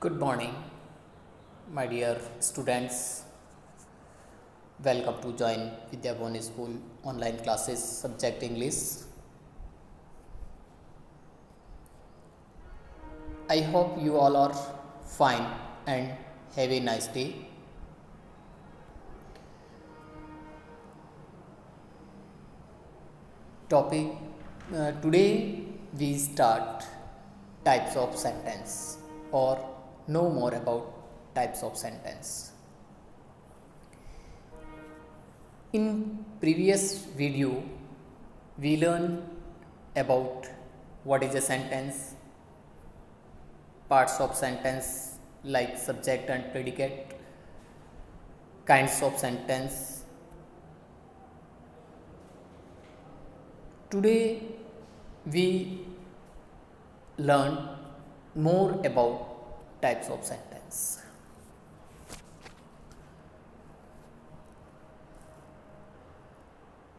Good morning, my dear students. Welcome to join Vidya Boni School online classes subject English. I hope you all are fine and have a nice day. Topic Today we start types of sentence or know more about types of sentence. In previous video we learned about what is a sentence, parts of sentence like subject and predicate, kinds of sentence. Today we learn more about types of sentence.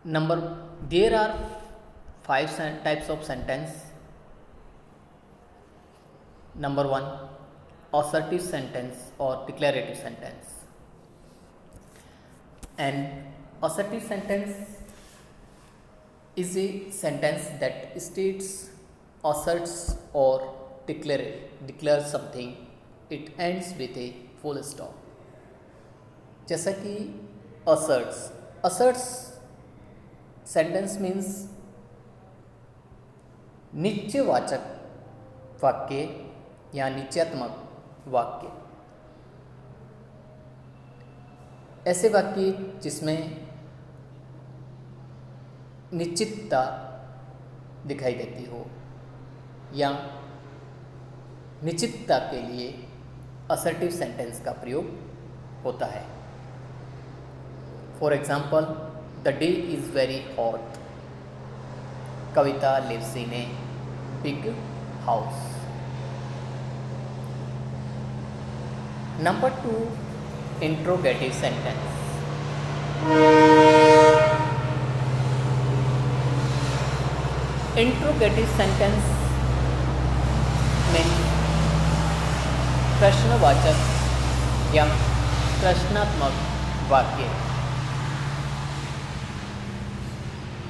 There are five types of sentence. Number 1, assertive sentence or declarative sentence. An assertive sentence is a sentence that states, asserts or declares something. It ends with a full stop. जैसा कि asserts sentence means निश्चयवाचक वाक्य या निश्चयात्मक वाक्य, ऐसे वाक्य जिसमें निश्चितता दिखाई देती हो या निश्चितता के लिए असर्टिव सेंटेंस का प्रयोग होता है. For example, The day is very hot. Kavita lives in a big house. Number 2, interrogative sentence. Interrogative sentence means प्रश्नवाचक या प्रश्नात्मक वाक्य.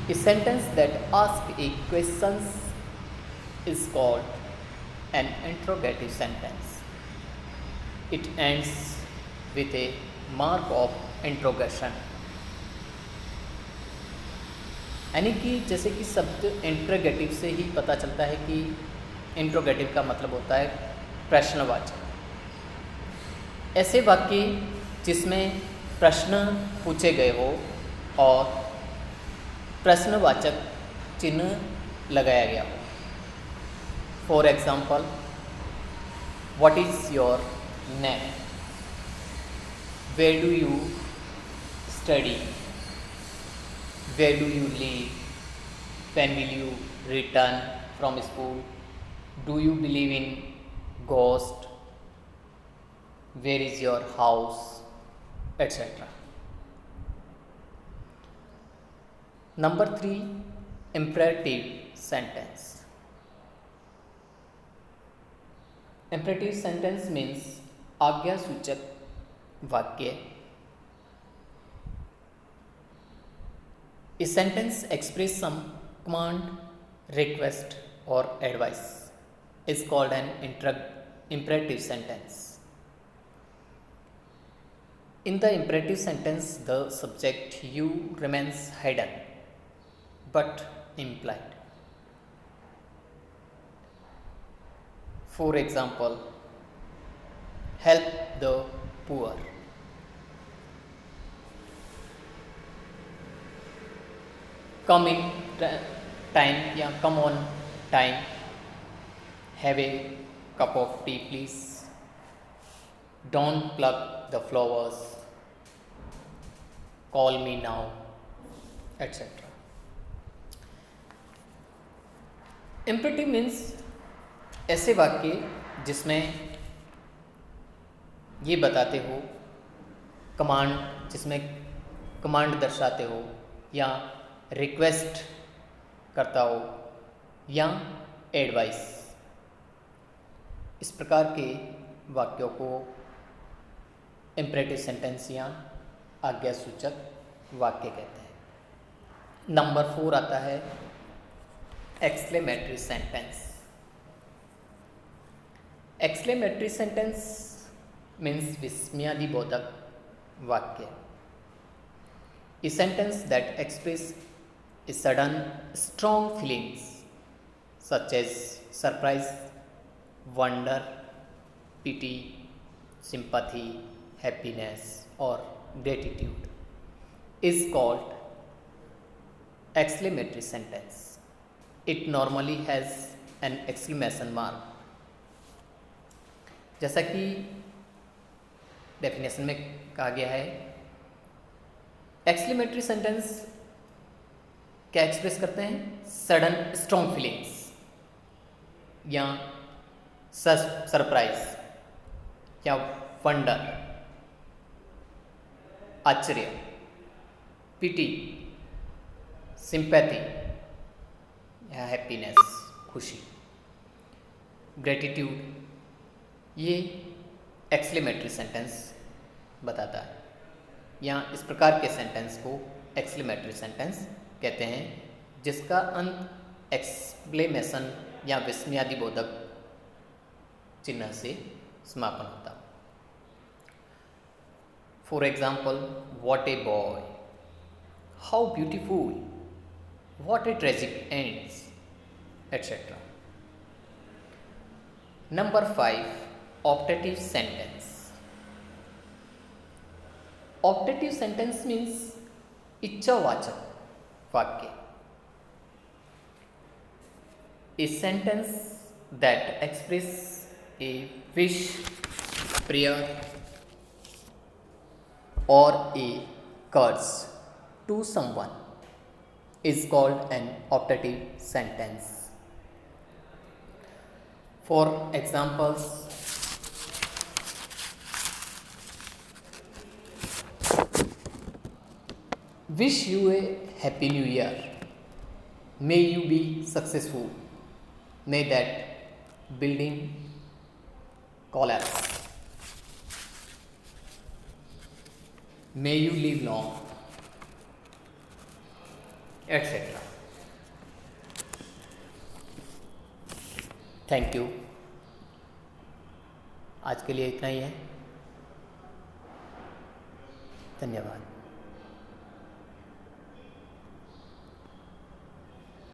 A sentence that asks a question is called an interrogative sentence. It ends with a mark of interrogation. यानी कि जैसे कि शब्द interrogative से ही पता चलता है कि इंट्रोगेटिव का मतलब होता है प्रश्नवाचक. ऐसे वाक्य जिसमें प्रश्न पूछे गए हो और प्रश्नवाचक चिन्ह लगाया गया हो. For example, what is your name, where do you study, where do you live, when will you return from school, do you believe in ghost, where is your house, etcetera. Number 3, imperative sentence. Imperative sentence means आज्ञा सूचक वाक्य. A sentence express some command, request or advice is called an imperative sentence. In the imperative sentence, the subject you remains hidden but implied. For example, help the poor. Come in time या come on time. Have a cup of tea please. Don't pluck the flowers. Call me now, etc. Imperative means ऐसे वाक्य जिसमें ये बताते हो command, जिसमें command दर्शाते हो या रिक्वेस्ट करता हो या एडवाइस. इस प्रकार के वाक्यों को इम्परेटिव सेंटेंस या आज्ञासूचक वाक्य कहते हैं। नंबर 4 आता है exclamatory sentence. Exclamatory sentence means विस्मयादिबोधक वाक्य। A sentence that express a sudden strong feelings such as surprise, wonder, pity, sympathy, happiness or gratitude is called exclamatory sentence. It normally has an exclamation mark. जैसा कि definition में कहा गया है, exclamatory sentence क्या express करते हैं? Sudden strong feelings या सरप्राइज या वंडर, आश्चर्य, पिटी, सिंपैथी या हैप्पीनेस, खुशी, ग्रेटिट्यूड, ये एक्सक्लेमेटरी सेंटेंस बताता है। या इस प्रकार के सेंटेंस को एक्सक्लेमेटरी सेंटेंस कहते हैं जिसका अंत एक्सक्लेमेशन या विस्मयादिबोधक चिन्ह से समापन होता है। For example, what a boy, how beautiful, what a tragic ends, etcetera. Number 5, optative sentence. Optative sentence means इच्छावाचक वाक्य। A sentence that express a wish, prayer और a curse to someone is called an optative sentence. For examples, wish you a happy new year, may you be successful, may that building collapse, may you live long, etc. Thank you. आज के लिए इतना ही है। धन्यवाद।